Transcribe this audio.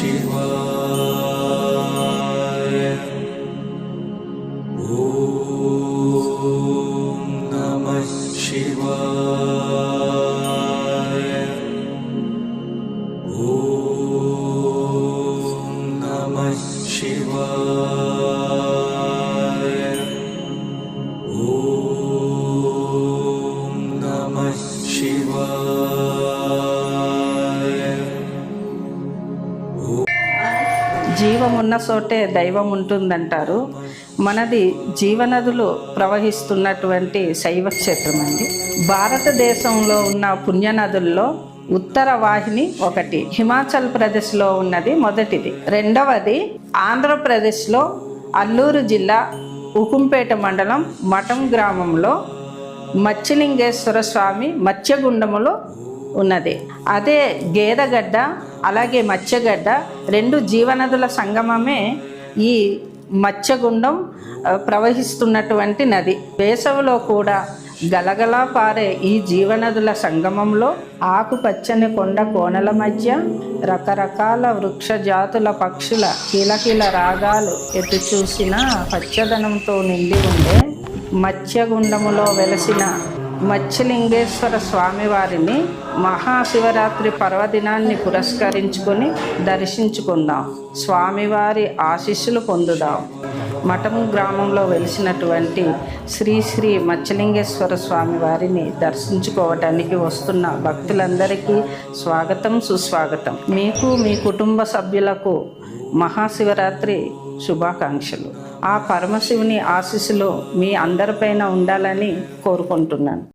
शिवाय। ॐ नमः शिवाय। ॐ नमः शिवाय। ॐ नमः शिवाय। జీవమున్న చోటే దైవం ఉంటుందంటారు. మనది జీవనదులు ప్రవహిస్తున్నటువంటి శైవ క్షేత్రం అండి. భారతదేశంలో ఉన్న పుణ్యనదుల్లో ఉత్తర వాహిని ఒకటి, హిమాచల్ ప్రదేశ్లో ఉన్నది మొదటిది. రెండవది ఆంధ్రప్రదేశ్లో అల్లూరు జిల్లా ఉకుంపేట మండలం మఠం గ్రామంలో మత్స్యలింగేశ్వర స్వామి మత్స్యగుండములో ఉన్నది. అదే గేదగడ్డ అలాగే మత్స్యగడ్డ రెండు జీవనదుల సంగమమే ఈ మత్స్యగుండం ప్రవహిస్తున్నటువంటి నది. వేసవిలో కూడా గలగలా పారే ఈ జీవనదుల సంగమంలో ఆకుపచ్చని కొండ కోనల మధ్య రకరకాల వృక్ష జాతుల పక్షుల కిలకిల రాగాలు ఎటు చూసిన పచ్చదనంతో నిండి ఉండే మత్స్యగుండములో వెలసిన మత్స్యలింగేశ్వర స్వామివారిని మహాశివరాత్రి పర్వదినాన్ని పురస్కరించుకొని దర్శించుకుందాం. స్వామివారి ఆశీస్సులు పొందుదాం. మఠం గ్రామంలో వెలిసినటువంటి శ్రీ శ్రీ మత్స్యలింగేశ్వర స్వామి వారిని దర్శించుకోవటానికి వస్తున్న భక్తులందరికీ స్వాగతం, సుస్వాగతం. మీకు మీ కుటుంబ సభ్యులకు మహాశివరాత్రి శుభాకాంక్షలు. ఆ పరమశివుని ఆశీస్సులు మీ అందరిపైన ఉండాలని కోరుకుంటున్నాను.